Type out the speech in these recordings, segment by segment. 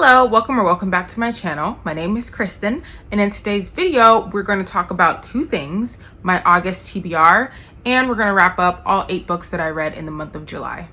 Hello, welcome back to my channel. My name is Kristen, and in today's video, we're going to talk about two things, my August TBR, and we're going to wrap up all 8 books that I read in the month of July.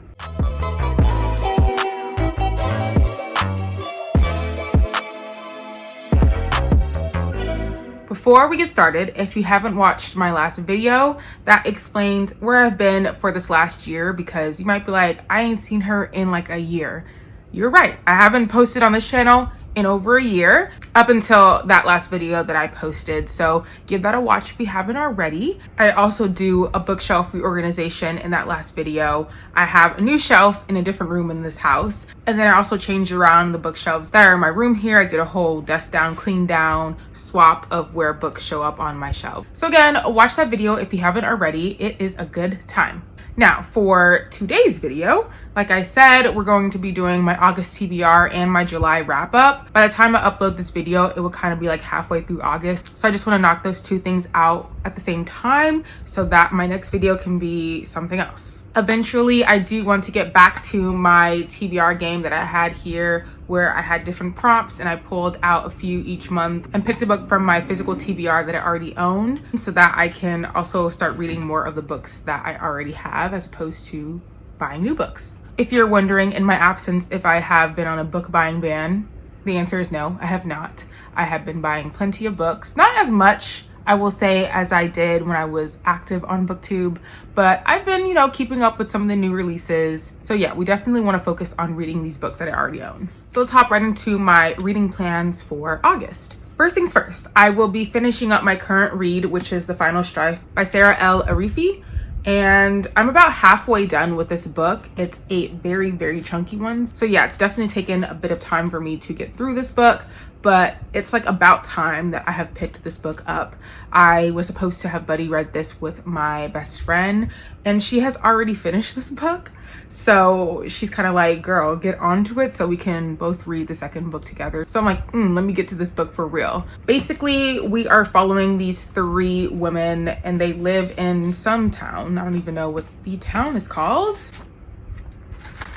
Before we get started, if you haven't watched my last video, that explains where I've been for this last year, because you might be like, I ain't seen her in like a year. You're right, I haven't posted on this channel in over a year up until that last video that I posted, so give that a watch if you haven't already. I also do a bookshelf reorganization in that last video. I have a new shelf in a different room in this house, and then I also changed around the bookshelves that are in my room here. I did a whole dust down, clean down swap of where books show up on my shelf. So again, watch that video if you haven't already. It is a good time. Now, for today's video, like I said, we're going to be doing my August TBR and my July wrap-up. By the time I upload this video, it will kind of be like halfway through August. So I just want to knock those two things out at the same time so that my next video can be something else. Eventually, I do want to get back to my TBR game that I had here, where I had different prompts and I pulled out a few each month and picked a book from my physical TBR that I already owned, so that I can also start reading more of the books that I already have as opposed to buying new books. If you're wondering in my absence if I have been on a book buying ban, the answer is no, I have not. I have been buying plenty of books, not as much, I will say, as I did when I was active on BookTube, but I've been, keeping up with some of the new releases. So yeah, we definitely want to focus on reading these books that I already own. So let's hop right into my reading plans for August. First things first, I will be finishing up my current read, which is The Final Strife by el-arifi. And I'm about halfway done with this book. It's a very, very chunky one. So yeah, it's definitely taken a bit of time for me to get through this book, but it's like about time that I have picked this book up. I was supposed to have buddy read this with my best friend, and she has already finished this book. So she's kind of like, girl, get onto it so we can both read the second book together. So I'm like, let me get to this book for real. Basically, we are following these 3 women, and they live in some town. I don't even know what the town is called.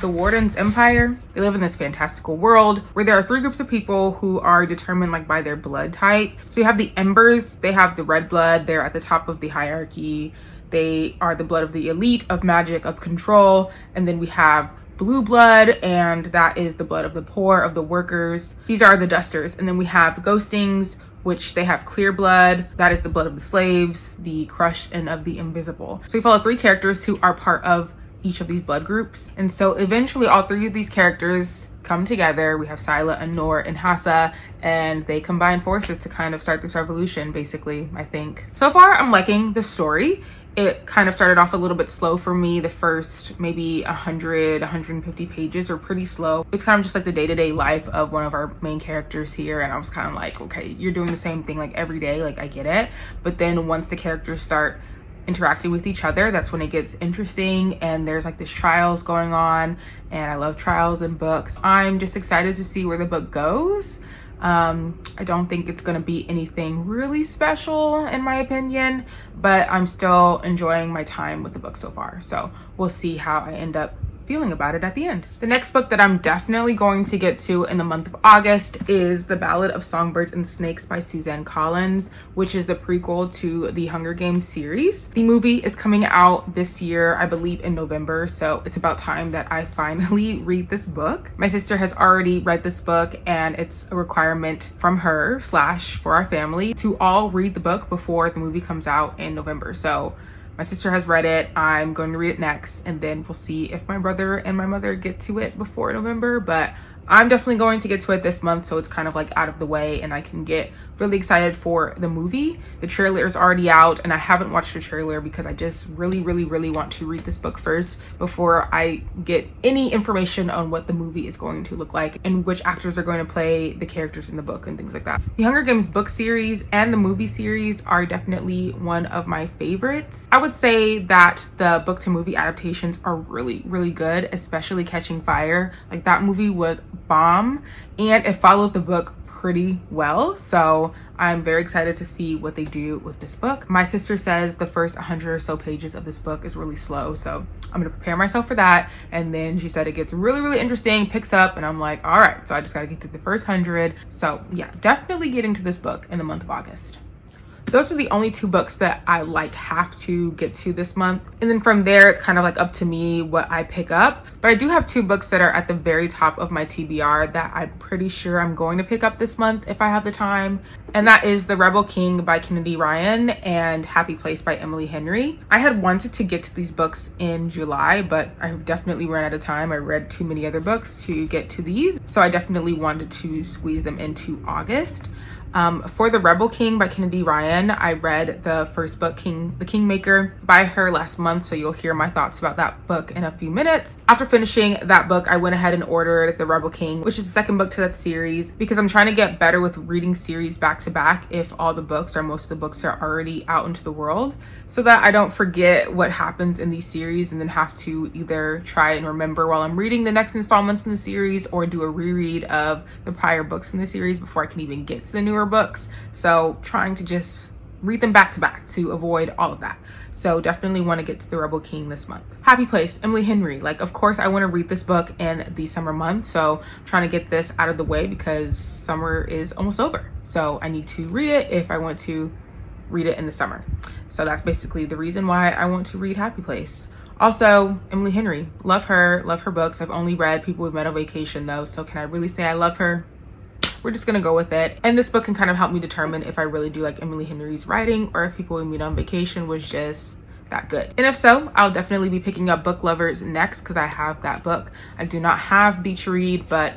The Warden's Empire. They live in this fantastical world where there are 3 groups of people who are determined like by their blood type. So you have the Embers, they have the red blood, they're at the top of the hierarchy. They are the blood of the elite, of magic, of control. And then we have blue blood, and that is the blood of the poor, of the workers. These are the dusters. And then we have ghostings, which they have clear blood. That is the blood of the slaves, the crushed, and of the invisible. So we follow 3 characters who are part of each of these blood groups. And so eventually all 3 of these characters come together. We have Sila, Anor, and Hassa, and they combine forces to kind of start this revolution, basically, I think. So far, I'm liking the story. It kind of started off a little bit slow for me. The first maybe 150 pages are pretty slow. It's kind of just like the day-to-day life of one of our main characters here, and I was kind of like, okay, you're doing the same thing like every day, like I get it. But then once the characters start interacting with each other, that's when it gets interesting, and there's like this trials going on, and I love trials in books. I'm just excited to see where the book goes. I don't think it's gonna be anything really special in my opinion, but I'm still enjoying my time with the book so far. So we'll see how I end up feeling about it at the end. The next book that I'm definitely going to get to in the month of August is The Ballad of Songbirds and Snakes by Suzanne Collins, which is the prequel to the Hunger Games series. The movie is coming out this year, I believe in November, so it's about time that I finally read this book. My sister has already read this book, and it's a requirement from her / for our family to all read the book before the movie comes out in November. So my sister has read it. I'm going to read it next, and then we'll see if my brother and my mother get to it before November, but I'm definitely going to get to it this month, so it's kind of like out of the way and I can get really excited for the movie. The trailer is already out, and I haven't watched the trailer because I just really want to read this book first before I get any information on what the movie is going to look like and which actors are going to play the characters in the book and things like that. The Hunger Games book series and the movie series are definitely one of my favorites. I would say that the book to movie adaptations are really good, especially Catching Fire. Like, that movie was bomb, and it followed the book pretty well. So I'm very excited to see what they do with this book. My sister says the first 100 or so pages of this book is really slow, so I'm gonna prepare myself for that. And then she said it gets really, really interesting, picks up, and I'm like, all right, so I just gotta get through the first 100. So yeah, definitely getting to this book in the month of August. Those are the only 2 books that I like have to get to this month. And then from there, it's kind of like up to me what I pick up. But I do have 2 books that are at the very top of my TBR that I'm pretty sure I'm going to pick up this month if I have the time. And that is The Rebel King by Kennedy Ryan and Happy Place by Emily Henry. I had wanted to get to these books in July, but I definitely ran out of time. I read too many other books to get to these. So I definitely wanted to squeeze them into August. For The Rebel King by Kennedy Ryan, I read the first book, The Kingmaker, by her last month, so you'll hear my thoughts about that book in a few minutes. After finishing that book, I went ahead and ordered The Rebel King, which is the second book to that series, because I'm trying to get better with reading series back to back if all the books or most of the books are already out into the world, so that I don't forget what happens in these series and then have to either try and remember while I'm reading the next installments in the series or do a reread of the prior books in the series before I can even get to the newer books. So trying to just read them back to back to avoid all of that. So definitely want to get to The Rebel King this month. Happy Place, Emily Henry. Like, of course I want to read this book in the summer month, so I'm trying to get this out of the way because summer is almost over. So I need to read it if I want to read it in the summer. So that's basically the reason why I want to read Happy Place. Also, Emily Henry, love her books. I've only read People We Met on Vacation though, so can I really say I love her? We're just gonna go with it. And this book can kind of help me determine if I really do like Emily Henry's writing or if People We Meet on Vacation was just that good. And if so, I'll definitely be picking up Book Lovers next because I have that book. I do not have Beach Read, but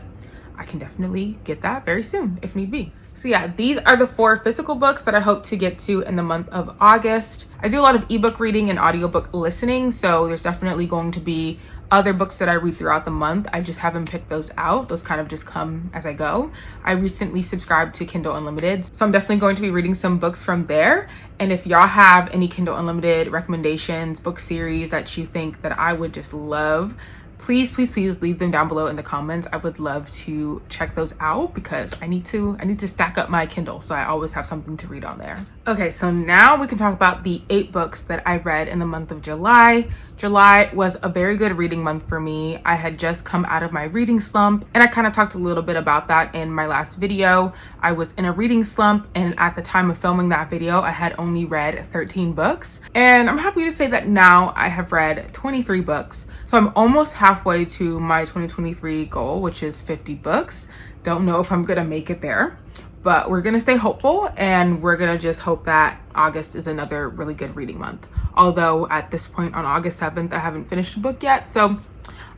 I can definitely get that very soon if need be. So yeah, these are the 4 physical books that I hope to get to in the month of August. I do a lot of ebook reading and audiobook listening, so there's definitely going to be other books that I read throughout the month. I just haven't picked those out. Those kind of just come as I go. I recently subscribed to Kindle Unlimited, so I'm definitely going to be reading some books from there. And if y'all have any Kindle Unlimited recommendations, book series that you think that I would just love, please leave them down below in the comments. I would love to check those out because I need to stack up my Kindle so I always have something to read on there. Okay, so now we can talk about the 8 books that I read in the month of July. July was a very good reading month for me. I had just come out of my reading slump, and I kind of talked a little bit about that in my last video. I was in a reading slump, and at the time of filming that video, I had only read 13 books. And I'm happy to say that now I have read 23 books. So I'm almost halfway to my 2023 goal, which is 50 books. Don't know if I'm gonna make it there, but we're gonna stay hopeful, and we're gonna just hope that August is another really good reading month. Although at this point on August 7th, I haven't finished a book yet, so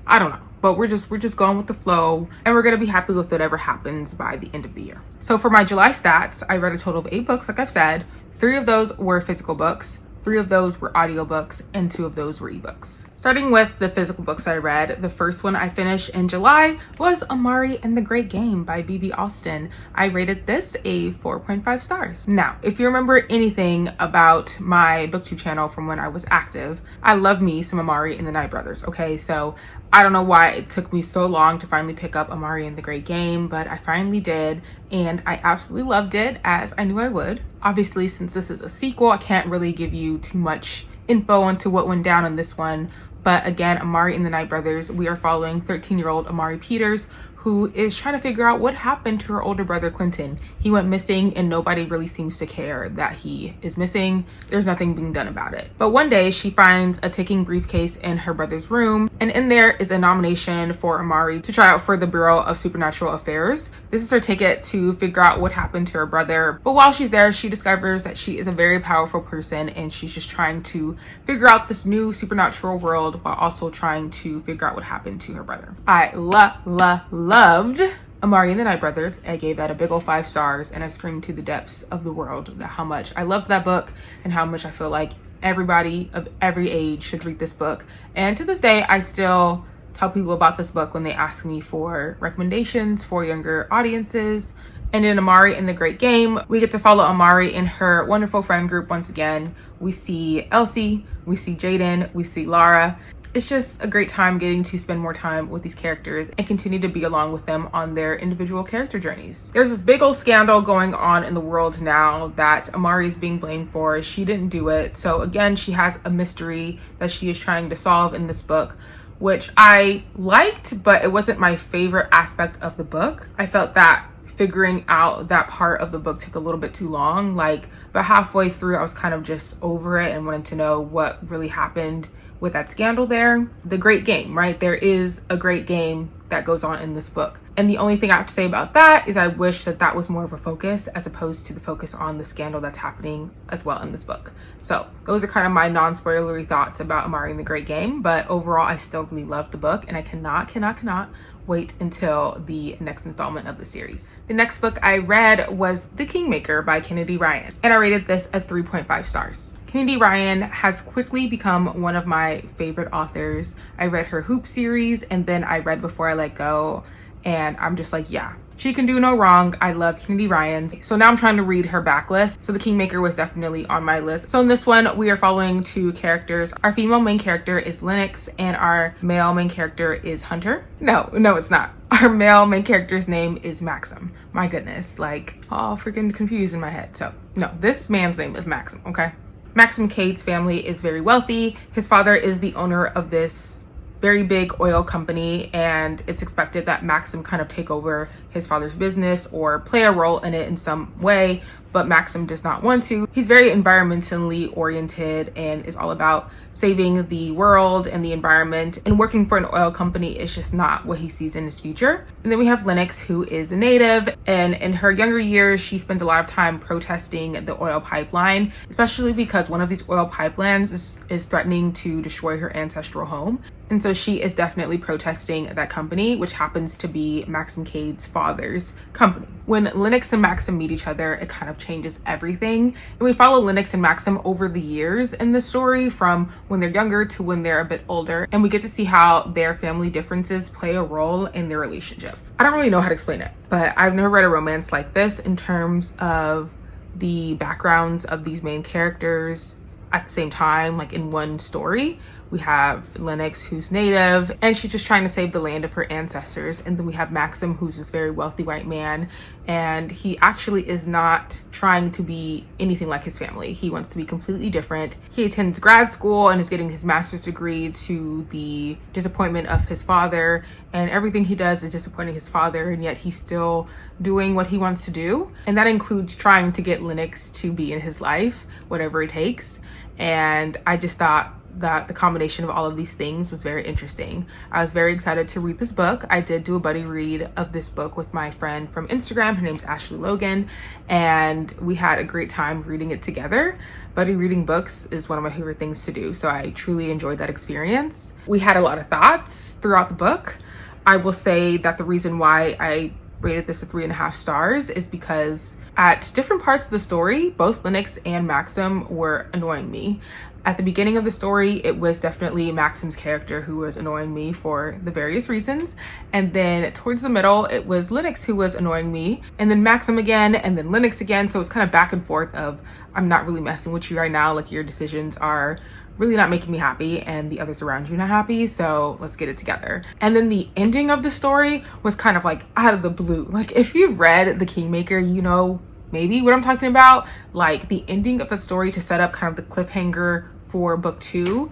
I don't know. But we're just going with the flow, and we're gonna be happy with whatever happens by the end of the year. So for my July stats, I read a total of 8 books, like I've said. 3 of those were physical books, 3 of those were audiobooks, and 2 of those were ebooks. Starting with the physical books I read, the first one I finished in July was Amari and the Great Game by B.B. Alston. I rated this a 4.5 stars. Now, if you remember anything about my booktube channel from when I was active, I love me some Amari and the Night Brothers, okay? So I don't know why it took me so long to finally pick up Amari and the Great Game, but I finally did, and I absolutely loved it, as I knew I would. Obviously, since this is a sequel, I can't really give you too much info into what went down in this one. But again, Amari and the Night Brothers, we are following 13-year-old Amari Peters, who is trying to figure out what happened to her older brother, Quentin. He went missing and nobody really seems to care that he is missing. There's nothing being done about it. But one day she finds a ticking briefcase in her brother's room, and in there is a nomination for Amari to try out for the Bureau of Supernatural Affairs. This is her ticket to figure out what happened to her brother. But while she's there, she discovers that she is a very powerful person, and she's just trying to figure out this new supernatural world while also trying to figure out what happened to her brother. I loved Amari and the Night Brothers. I gave that a big ol' 5 stars, and I screamed to the depths of the world that how much I loved that book and how much I feel like everybody of every age should read this book. And to this day, I still tell people about this book when they ask me for recommendations for younger audiences. And in Amari and the Great Game, we get to follow Amari and her wonderful friend group once again. We see Elsie, we see Jaden, we see Lara. it's just a great time getting to spend more time with these characters and continue to be along with them on their individual character journeys. There's this big old scandal going on in the world now that Amari is being blamed for. She didn't do it. So again, she has a mystery that she is trying to solve in this book, which I liked, but it wasn't my favorite aspect of the book. I felt that figuring out that part of the book took a little bit too long. Like, but halfway through, I was kind of just over it and wanted to know what really happened with that scandal there. The great game, right? There is a great game that goes on in this book. And the only thing I have to say about that is I wish that that was more of a focus as opposed to the focus on the scandal that's happening as well in this book. So those are kind of my non-spoilery thoughts about Amari and the Great Game. But overall, I still really love the book, and I cannot wait until the next installment of the series. The next book I read was The Kingmaker by Kennedy Ryan, and I rated this at 3.5 stars. Kennedy Ryan has quickly become one of my favorite authors. I read her Hoop series, and then I read Before I Let Go, and I'm just like, yeah, she can do no wrong. I love Kennedy Ryan. So now I'm trying to read her backlist. So The Kingmaker was definitely on my list. So in this one, we are following two characters. Our female main character is Lennox, and our male main character is Hunter. No, it's not. Our male main character's name is Maxim. My goodness, like all freaking confused in my head. So no, this man's name is Maxim, okay? Maxim Cade's family is very wealthy. His father is the owner of this very big oil company, and it's expected that Maxim kind of take over his father's business or play a role in it in some way, but Maxim does not want to. He's very environmentally oriented and is all about saving the world and the environment, and working for an oil company is just not what he sees in his future. And then we have Lennox, who is a native, and in her younger years, she spends a lot of time protesting the oil pipeline, especially because one of these oil pipelines is threatening to destroy her ancestral home. And so she is definitely protesting that company, which happens to be Maxim Cade's father's company. When Lennox and Maxim meet each other, it kind of changes everything. And we follow Lennox and Maxim over the years in the story, from when they're younger to when they're a bit older. And we get to see how their family differences play a role in their relationship. I don't really know how to explain it, but I've never read a romance like this in terms of the backgrounds of these main characters at the same time, like in one story. We have Lennox, who's native, and she's just trying to save the land of her ancestors. And then we have Maxim, who's this very wealthy white man, and he actually is not trying to be anything like his family. He wants to be completely different. He attends grad school and is getting his master's degree to the disappointment of his father, and everything he does is disappointing his father, and yet he's still doing what he wants to do. And that includes trying to get Lennox to be in his life, whatever it takes. And I just thought that the combination of all of these things was very interesting. I was very excited to read this book. I did do a buddy read of this book with my friend from Instagram. Her name's Ashley Logan, and we had a great time reading it together. Buddy reading books is one of my favorite things to do, so I truly enjoyed that experience. We had a lot of thoughts throughout the book. I will say that the reason why I rated this at 3.5 stars is because at different parts of the story, both Lennox and Maxim were annoying me. At the beginning of the story, it was definitely Maxim's character who was annoying me for the various reasons. And then towards the middle, it was Lennox who was annoying me, and then Maxim again, and then Lennox again. So it's kind of back and forth of, I'm not really messing with you right now. Like, your decisions are really not making me happy, and the others around you not happy, so let's get it together. And then the ending of the story was kind of like out of the blue. Like, if you've read The Kingmaker, you know maybe what I'm talking about. Like, the ending of the story to set up kind of the cliffhanger for book 2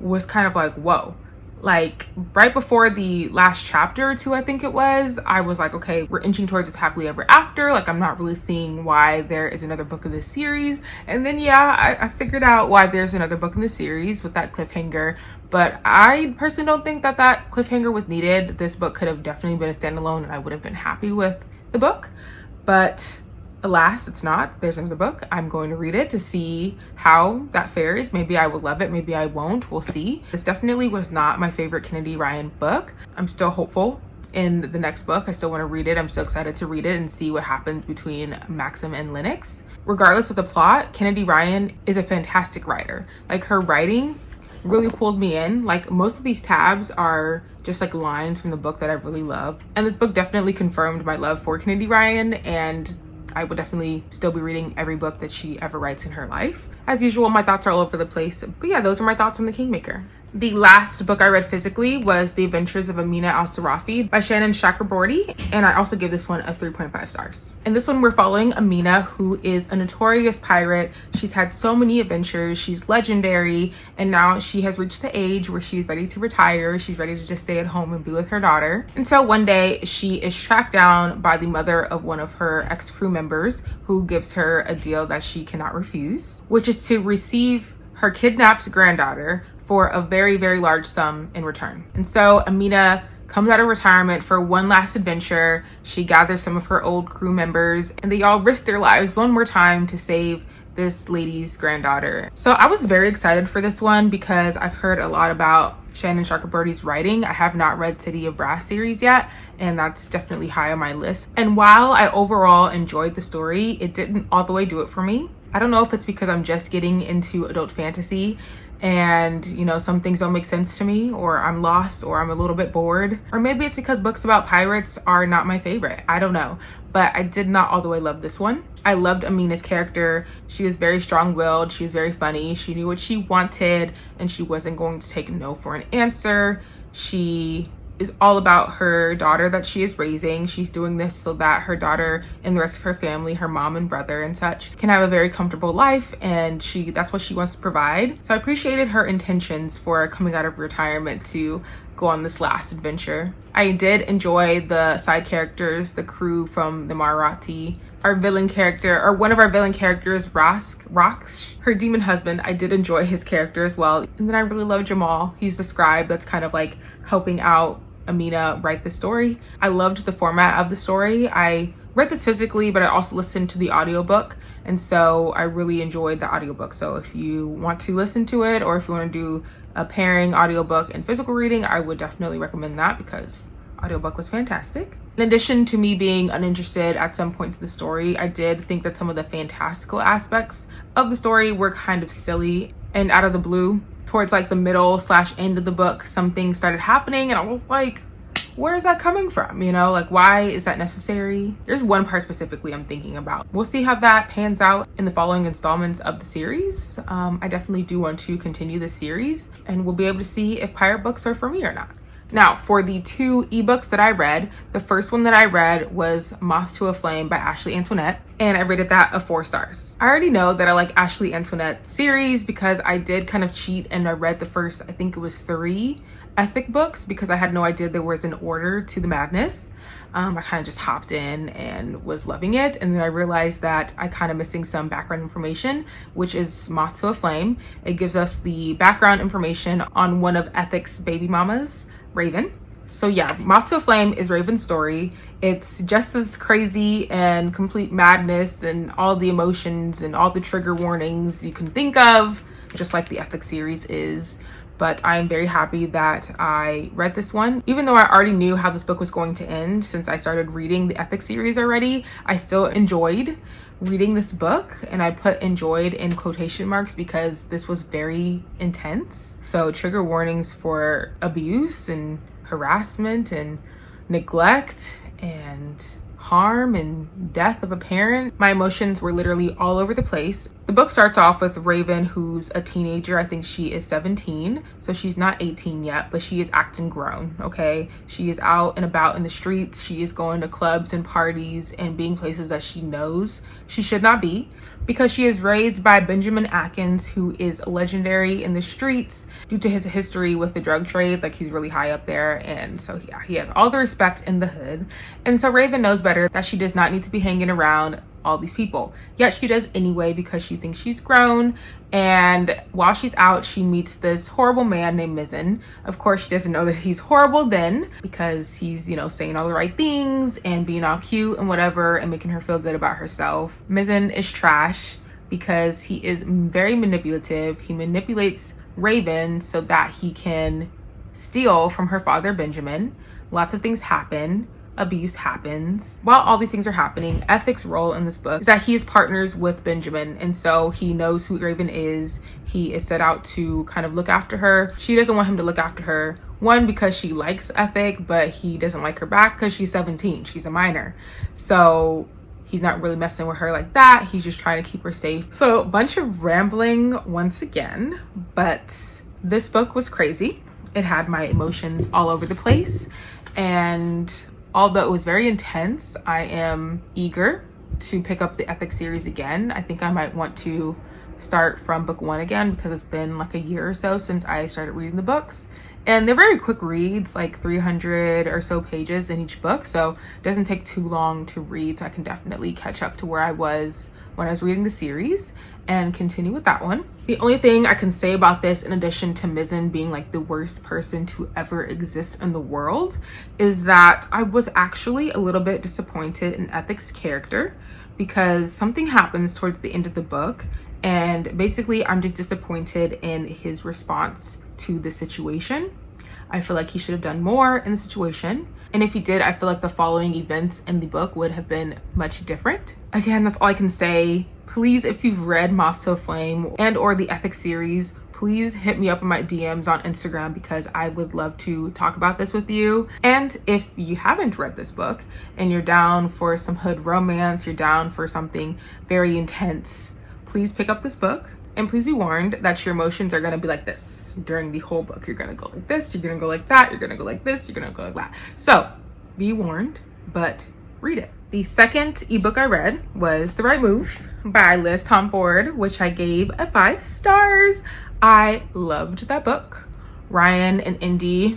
was kind of like, whoa. Like, right before the last chapter or 2, I think it was, I was like, okay, we're inching towards this happily ever after. Like, I'm not really seeing why there is another book of this series. And then, yeah, I figured out why there's another book in the series with that cliffhanger. But I personally don't think that that cliffhanger was needed. This book could have definitely been a standalone, and I would have been happy with the book. But alas, it's not. There's another book. I'm going to read it to see how that fares. Maybe I will love it. Maybe I won't. We'll see. This definitely was not my favorite Kennedy Ryan book. I'm still hopeful in the next book. I still want to read it. I'm so excited to read it and see what happens between Maxim and Lennox. Regardless of the plot, Kennedy Ryan is a fantastic writer. Like, her writing really pulled me in. Like, most of these tabs are just like lines from the book that I really love. And this book definitely confirmed my love for Kennedy Ryan, and I would definitely still be reading every book that she ever writes in her life. As usual, my thoughts are all over the place. But yeah, those are my thoughts on The Kingmaker. The last book I read physically was The Adventures of Amina al-Sirafi by Shannon Chakraborty, and I also give this one a 3.5 stars. In this one, we're following Amina, who is a notorious pirate. She's had so many adventures, she's legendary, and now she has reached the age where she's ready to retire. She's ready to just stay at home and be with her daughter. Until one day, she is tracked down by the mother of one of her ex-crew members, who gives her a deal that she cannot refuse, which is to receive her kidnapped granddaughter for a very, very large sum in return. And so Amina comes out of retirement for one last adventure. She gathers some of her old crew members and they all risk their lives one more time to save this lady's granddaughter. So I was very excited for this one because I've heard a lot about Shannon Chakraborty's writing. I have not read City of Brass series yet, and that's definitely high on my list. And while I overall enjoyed the story, it didn't all the way do it for me. I don't know if it's because I'm just getting into adult fantasy and some things don't make sense to me, or I'm lost, or I'm a little bit bored, or maybe it's because books about pirates are not my favorite. I don't know, but I did not all the way love this one. I loved Amina's character. She was very strong-willed, she was very funny, she knew what she wanted and she wasn't going to take no for an answer. She is all about her daughter that she is raising. She's doing this so that her daughter and the rest of her family, her mom and brother and such, can have a very comfortable life, and that's what she wants to provide. So I appreciated her intentions for coming out of retirement to go on this last adventure. I did enjoy the side characters, the crew from the Marathi. Our villain character, or one of our villain characters, Rox, her demon husband, I did enjoy his character as well. And then I really love Jamal. He's the scribe that's kind of like helping out Amina write the story. I loved the format of the story. I read this physically, but I also listened to the audiobook, and so I really enjoyed the audiobook. So if you want to listen to it, or if you want to do a pairing audiobook and physical reading, I would definitely recommend that because audiobook was fantastic. In addition to me being uninterested at some points of the story, I did think that some of the fantastical aspects of the story were kind of silly and out of the blue. Towards like the middle / end of the book, some things started happening and I was like, where is that coming from? Like, why is that necessary? There's one part specifically I'm thinking about. We'll see how that pans out in the following installments of the series. I definitely do want to continue the series, and we'll be able to see if pirate books are for me or not. Now, for the 2 ebooks that I read, the first one that I read was Moth to a Flame by Ashley Antoinette, and I rated that a 4 stars. I already know that I like Ashley Antoinette's series because I did kind of cheat and I read the first, I think it was 3 ethic books because I had no idea there was an order to the madness. I kind of just hopped in and was loving it, and then I realized that I kind of missing some background information, which is Moth to a Flame. It gives us the background information on one of Ethic's baby mamas, Raven. So yeah, Moth to a Flame is Raven's story. It's just as crazy and complete madness and all the emotions and all the trigger warnings you can think of, just like the Ethic series is. But I'm very happy that I read this one. Even though I already knew how this book was going to end since I started reading the Ethic series already, I still enjoyed reading this book, and I put enjoyed in quotation marks because this was very intense. So trigger warnings for abuse and harassment and neglect and harm and death of a parent. My emotions were literally all over the place. The book starts off with Raven, who's a teenager. I think she is 17, so she's not 18 yet, but she is acting grown, okay? She is out and about in the streets. She is going to clubs and parties and being places that she knows she should not be, because she is raised by Benjamin Atkins, who is legendary in the streets due to his history with the drug trade. Like, he's really high up there, and so yeah, he has all the respect in the hood. And so Raven knows better that she does not need to be hanging around all these people, yet she does anyway because she thinks she's grown. And while she's out, she meets this horrible man named Mizzen. Of course, she doesn't know that he's horrible then, because he's, saying all the right things and being all cute and whatever and making her feel good about herself. Mizzen is trash because he is very manipulative. He manipulates Raven so that he can steal from her father, Benjamin. Lots of things happen. Abuse happens. While all these things are happening, Ethic's role in this book is that he is partners with Benjamin, and so he knows who Raven is. He is set out to kind of look after her. She doesn't want him to look after her, one, because she likes Ethic, but he doesn't like her back because she's 17. She's a minor, so he's not really messing with her like that. He's just trying to keep her safe. So a bunch of rambling once again, but This book was crazy. It had my emotions all over the place, and although it was very intense, I am eager to pick up the Ethics series again. I think I might want to start from book 1 again because it's been like a year or so since I started reading the books. And they're very quick reads, like 300 or so pages in each book, so it doesn't take too long to read, so I can definitely catch up to where I was when I was reading the series and continue with that one. The only thing I can say about this, in addition to Mizzen being like the worst person to ever exist in the world, is that I was actually a little bit disappointed in Ethics' character because something happens towards the end of the book, and basically I'm just disappointed in his response to the situation. I feel like he should have done more in the situation, and if he did, I feel like the following events in the book would have been much different. Again, that's all I can say. Please, if you've read Moth to a Flame and or the Ethics series, please hit me up in my DMs on Instagram because I would love to talk about this with you. And if you haven't read this book and you're down for some hood romance, you're down for something very intense, please pick up this book. And please be warned that your emotions are going to be like this during the whole book. You're going to go like this, you're going to go like that, you're going to go like this, you're going to go like that. So be warned, but read it. The second ebook I read was The Right Move by Liz Tom Ford, which I gave a 5 stars. I loved that book. Ryan and Indy,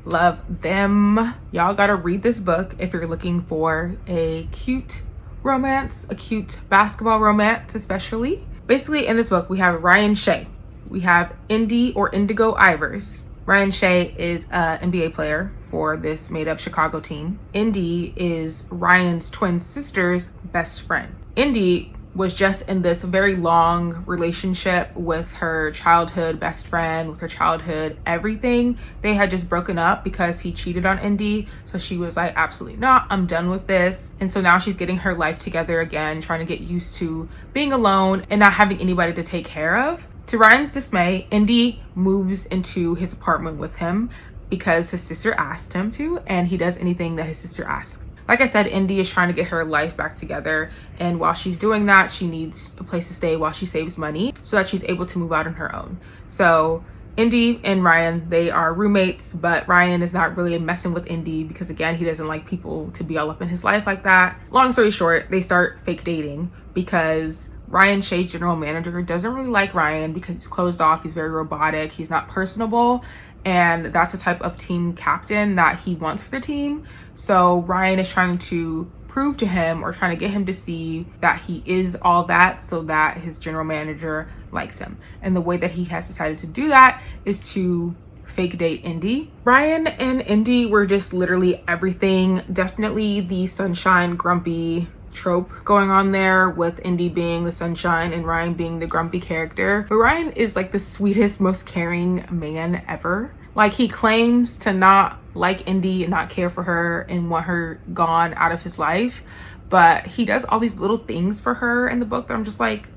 love them. Y'all gotta read this book if you're looking for a cute romance, a cute basketball romance especially. Basically, in this book, we have Ryan Shea. We have Indy or Indigo Ivers. Ryan Shea is an NBA player for this made-up Chicago team. Indy is Ryan's twin sister's best friend. Indy was just in this very long relationship with her childhood best friend, with her childhood everything. They had just broken up because he cheated on Indy. So she was like, absolutely not, I'm done with this. And so now she's getting her life together again, trying to get used to being alone and not having anybody to take care of. To Ryan's dismay, Indy moves into his apartment with him because his sister asked him to, and he does anything that his sister asks. Like I said, Indy is trying to get her life back together, and while she's doing that, she needs a place to stay while she saves money so that she's able to move out on her own. So Indy and Ryan, they are roommates, but Ryan is not really messing with Indy because, again, he doesn't like people to be all up in his life like that. Long story short, they start fake dating because Ryan Shea's general manager doesn't really like Ryan because he's closed off, he's very robotic, he's not personable, and that's the type of team captain that he wants for the team. So Ryan is trying to prove to him, or trying to get him to see, that he is all that so that his general manager likes him. And the way that he has decided to do that is to fake date Indy. Ryan and Indy were just literally everything. Definitely the sunshine grumpy trope going on there, with Indy being the sunshine and Ryan being the grumpy character. But Ryan is like the sweetest, most caring man ever. Like, he claims to not like Indy and not care for her and want her gone out of his life, but he does all these little things for her in the book that I'm just like,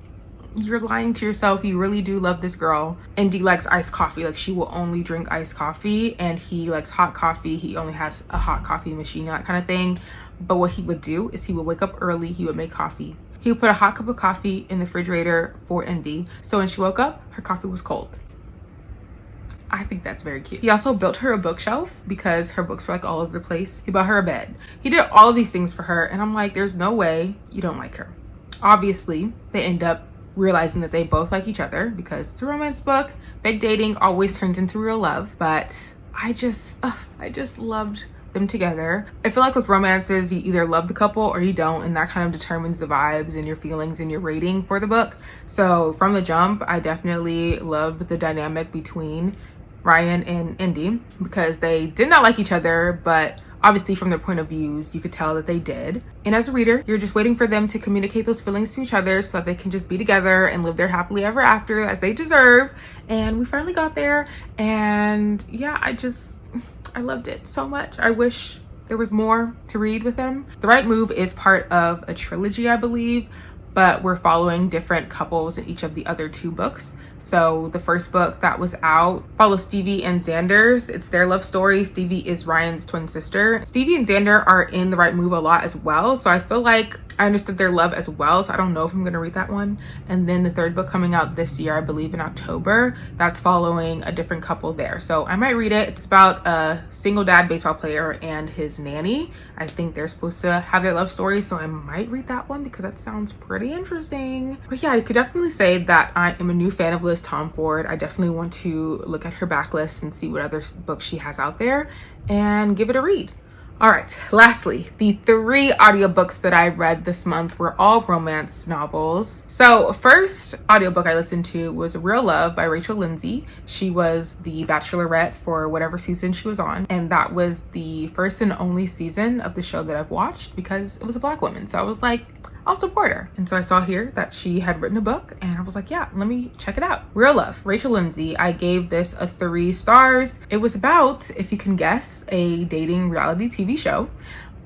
you're lying to yourself. You really do love this girl. Indy likes iced coffee. Like, she will only drink iced coffee, and he likes hot coffee. He only has a hot coffee machine, that kind of thing. But what he would do is he would wake up early, he would make coffee. He would put a hot cup of coffee in the refrigerator for Indy, so when she woke up, her coffee was cold. I think that's very cute. He also built her a bookshelf because her books were like all over the place. He bought her a bed. He did all of these things for her, and I'm like, there's no way you don't like her. Obviously, they end up realizing that they both like each other because it's a romance book. Fake dating always turns into real love, but I just loved them together. I feel like with romances, you either love the couple or you don't, and that kind of determines the vibes and your feelings and your rating for the book. So from the jump, I definitely loved the dynamic between Ryan and Indy because they did not like each other, but obviously from their point of views, you could tell that they did. And as a reader, you're just waiting for them to communicate those feelings to each other so that they can just be together and live their happily ever after as they deserve. And we finally got there, and yeah, I loved it so much. I wish there was more to read with him. The Right Move is part of a trilogy, I believe, but we're following different couples in each of the other 2 books. So the first book that was out follows Stevie and Xander's. It's their love story. Stevie is Ryan's twin sister. Stevie and Xander are in The Right Move a lot as well. So I feel like I understood their love as well, so I don't know if I'm gonna read that one. And then the third book coming out this year, I believe in October, that's following a different couple there. So I might read it. It's about a single dad baseball player and his nanny. I think they're supposed to have their love story, so I might read that one because that sounds pretty interesting. But yeah, I could definitely say that I am a new fan of Liz Tomford. I definitely want to look at her backlist and see what other books she has out there and give it a read. All right, lastly, the 3 audiobooks that I read this month were all romance novels. So first audiobook I listened to was Real Love by Rachel Lindsay. She was the Bachelorette for whatever season she was on. And that was the first and only season of the show that I've watched because it was a Black woman. So I was like, I'll support her. And so I saw here that she had written a book and I was like, yeah, let me check it out. Real Love, Rachel Lindsay. I gave this a 3 stars. It was about, if you can guess, a dating reality TV show.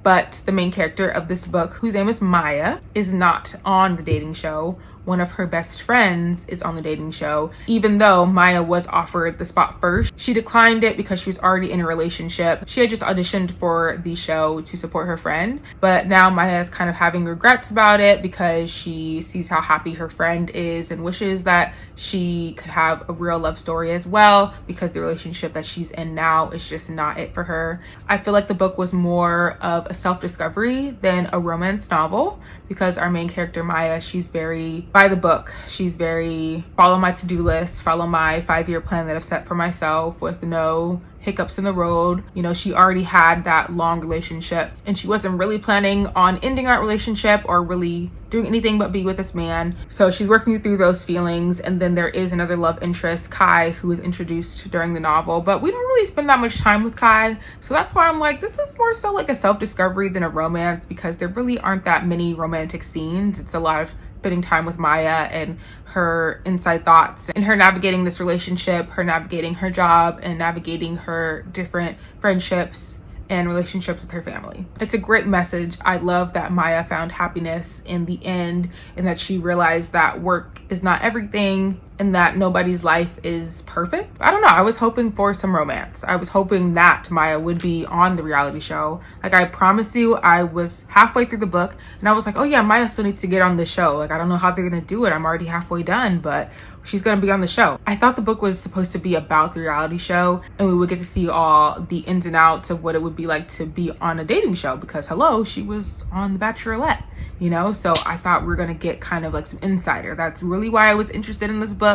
But the main character of this book, whose name is Maya, is not on the dating show. One of her best friends is on the dating show. Even though Maya was offered the spot first, she declined it because she was already in a relationship. She had just auditioned for the show to support her friend, but now Maya is kind of having regrets about it because she sees how happy her friend is and wishes that she could have a real love story as well, because the relationship that she's in now is just not it for her. I feel like the book was more of a self-discovery than a romance novel, because our main character Maya, she's very by the book. She's very follow my to-do list, follow my 5-year plan that I've set for myself with no hiccups in the road. You know, she already had that long relationship and she wasn't really planning on ending that relationship or really doing anything but be with this man. So she's working through those feelings. And then there is another love interest, Kai, who is introduced during the novel, but we don't really spend that much time with Kai. So that's why I'm like, this is more so like a self-discovery than a romance, because there really aren't that many romantic scenes. It's a lot of spending time with Maya and her inside thoughts and her navigating this relationship, her navigating her job, and navigating her different friendships and relationships with her family. It's a great message. I love that Maya found happiness in the end and that she realized that work is not everything and that nobody's life is perfect. I don't know. I was hoping for some romance. I was hoping that Maya would be on the reality show. Like, I promise you, I was halfway through the book and I was like, oh yeah, Maya still needs to get on the show. Like, I don't know how they're gonna do it. I'm already halfway done, but she's gonna be on the show. I thought the book was supposed to be about the reality show and we would get to see all the ins and outs of what it would be like to be on a dating show, because hello, she was on The Bachelorette, you know? So I thought we were gonna get kind of like some insider. That's really why I was interested in this book.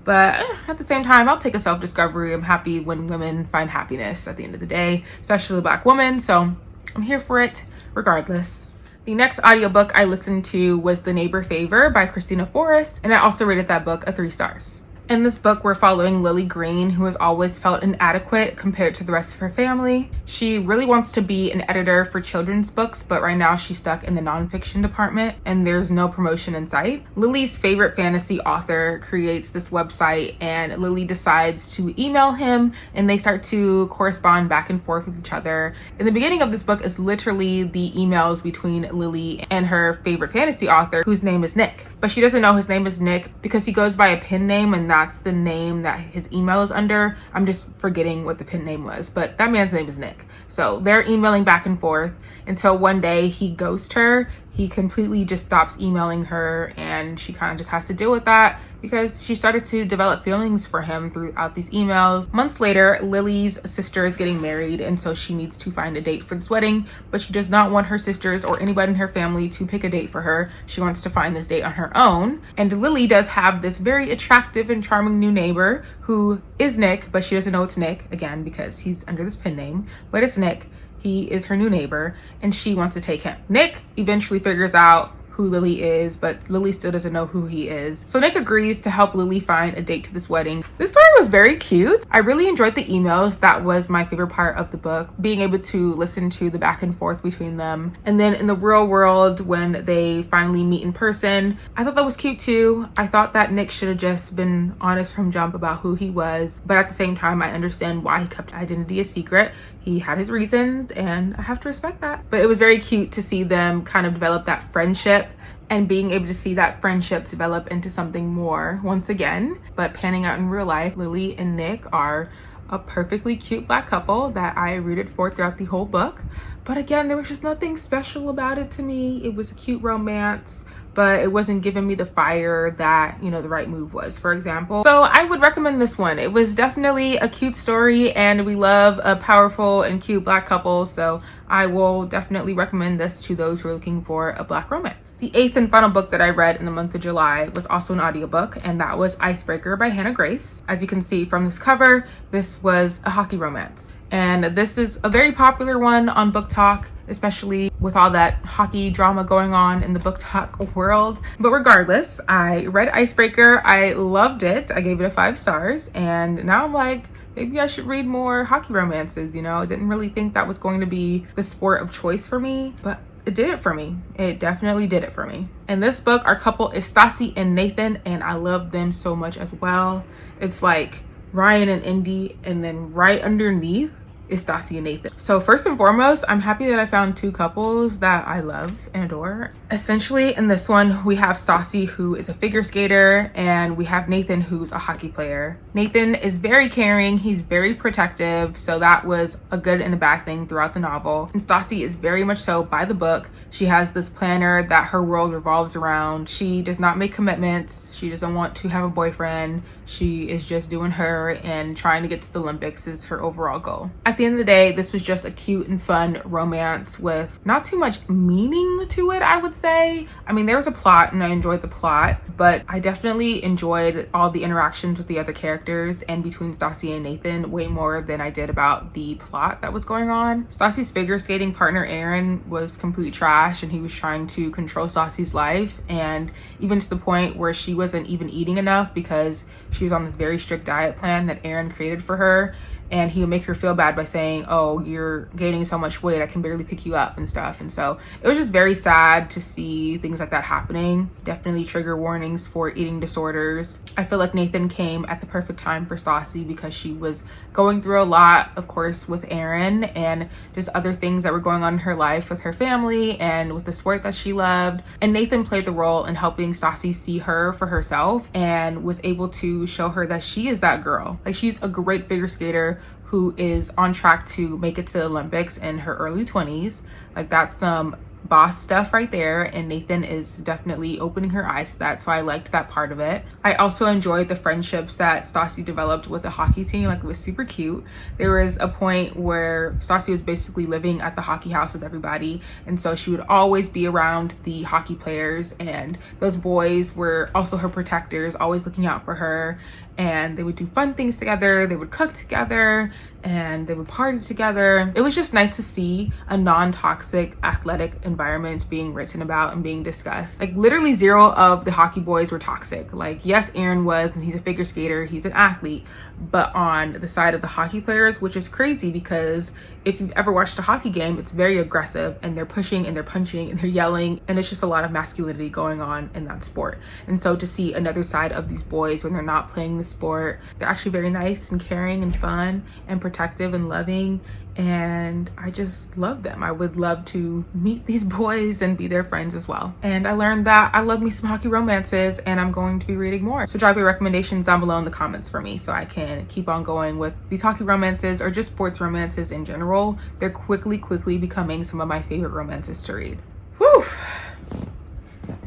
But at the same time, I'll take a self-discovery. I'm happy when women find happiness at the end of the day, especially a Black woman. So I'm here for it regardless. The next audiobook I listened to was The Neighbor Favor by Christina Forrest, and I also rated that book a 3 stars. In this book, we're following Lily Green, who has always felt inadequate compared to the rest of her family. She really wants to be an editor for children's books, but right now she's stuck in the nonfiction department and there's no promotion in sight. Lily's favorite fantasy author creates this website and Lily decides to email him and they start to correspond back and forth with each other. In the beginning of this book is literally the emails between Lily and her favorite fantasy author, whose name is Nick. But she doesn't know his name is Nick because he goes by a pen name and that's the name that his email is under. I'm just forgetting what the pen name was, but that man's name is Nick. So they're emailing back and forth until one day he ghosts her. He completely just stops emailing her and she kind of just has to deal with that because she started to develop feelings for him throughout these emails. Months later, Lily's sister is getting married and so she needs to find a date for this wedding, but she does not want her sisters or anybody in her family to pick a date for her. She wants to find this date on her own. And Lily does have this very attractive and charming new neighbor who is Nick, but she doesn't know it's Nick, again, because he's under this pen name, but it's Nick. He is her new neighbor and she wants to take him. Nick eventually figures out who Lily is, but Lily still doesn't know who he is. So Nick agrees to help Lily find a date to this wedding. This story was very cute. I really enjoyed the emails. That was my favorite part of the book, being able to listen to the back and forth between them. And then in the real world, when they finally meet in person, I thought that was cute too. I thought that Nick should have just been honest from jump about who he was, but at the same time, I understand why he kept identity a secret. He had his reasons and I have to respect that. But it was very cute to see them kind of develop that friendship and being able to see that friendship develop into something more once again. But panning out in real life, Lily and Nick are a perfectly cute Black couple that I rooted for throughout the whole book. But again, there was just nothing special about it to me. It was a cute romance, but it wasn't giving me the fire that, you know, the right move was, for example. So I would recommend this one. It was definitely a cute story, and we love a powerful and cute Black couple, so I will definitely recommend this to those who are looking for a Black romance. The 8th and final book that I read in the month of July was also an audiobook, and that was Icebreaker by Hannah Grace. As you can see from this cover, this was a hockey romance. And this is a very popular one on Book Talk, especially with all that hockey drama going on in the Book Talk world. But regardless, I read Icebreaker. I loved it. I gave it a 5 stars. And now I'm like, maybe I should read more hockey romances, you know? I didn't really think that was going to be the sport of choice for me, but it did it for me. It definitely did it for me. In this book, our couple is Stassi and Nathan, and I love them so much as well. It's like Ryan and Indy, and then right underneath is Stassi and Nathan. So first and foremost, I'm happy that I found 2 couples that I love and adore. Essentially, in this one, we have Stassi, who is a figure skater, and we have Nathan, who's a hockey player. Nathan is very caring, he's very protective, so that was a good and a bad thing throughout the novel. And Stassi is very much so by the book. She has this planner that her world revolves around. She does not make commitments. She doesn't want to have a boyfriend. She is just doing her, and trying to get to the Olympics is her overall goal. At the end of the day, this was just a cute and fun romance with not too much meaning to it, I would say. I mean, there was a plot and I enjoyed the plot, but I definitely enjoyed all the interactions with the other characters and between Stassi and Nathan way more than I did about the plot that was going on. Stassi's figure skating partner, Aaron, was complete trash, and he was trying to control Stassi's life, and even to the point where she wasn't even eating enough because she was on this very strict diet plan that Aaron created for her. And he would make her feel bad by saying, oh, you're gaining so much weight, I can barely pick you up and stuff. And so it was just very sad to see things like that happening. Definitely trigger warnings for eating disorders. I feel like Nathan came at the perfect time for Stassi because she was going through a lot, of course, with Aaron and just other things that were going on in her life with her family and with the sport that she loved. And Nathan played the role in helping Stassi see her for herself and was able to show her that she is that girl. Like, she's a great figure skater who is on track to make it to the Olympics in her early 20s. Like, that's some boss stuff right there, and Nathan is definitely opening her eyes to that, so I liked that part of it. I also enjoyed the friendships that Stassi developed with the hockey team. Like, it was super cute. There was a point where Stassi was basically living at the hockey house with everybody, and so she would always be around the hockey players, and those boys were also her protectors, always looking out for her. And they would do fun things together, they would cook together, and they would party together. It was just nice to see a non-toxic athletic environment being written about and being discussed. Like, literally 0 of the hockey boys were toxic. Like, yes, Aaron was, and he's a figure skater, he's an athlete, but on the side of the hockey players, which is crazy because if you've ever watched a hockey game, it's very aggressive, and they're pushing and they're punching and they're yelling, and it's just a lot of masculinity going on in that sport. And so to see another side of these boys when they're not playing the sport, they're actually very nice and caring and fun and protective and loving, and I just love them. I would love to meet these boys and be their friends as well. And I learned that I love me some hockey romances, and I'm going to be reading more. So drop your recommendations down below in the comments for me so I can keep on going with these hockey romances or just sports romances in general. They're quickly becoming some of my favorite romances to read. Whew.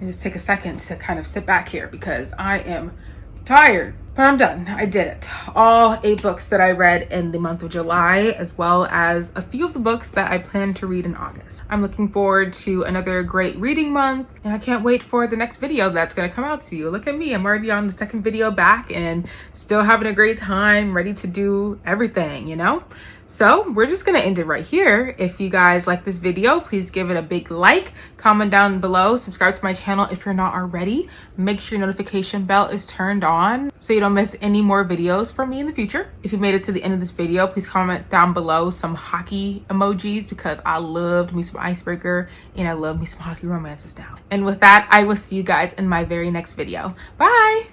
And just take a second to kind of sit back here because I am tired. But I'm done. I did it. All 8 books that I read in the month of July, as well as a few of the books that I plan to read in August. I'm looking forward to another great reading month, and I can't wait for the next video that's going to come out to you. Look at me. I'm already on the 2nd video back and still having a great time, ready to do everything, you know? So we're just gonna end it right here. If you guys like this video, please give it a big like, comment down below, subscribe to my channel if you're not already. Make sure your notification bell is turned on so you don't miss any more videos from me in the future. If you made it to the end of this video, please comment down below some hockey emojis because I loved me some Icebreaker and I love me some hockey romances now. And with that, I will see you guys in my very next video. Bye!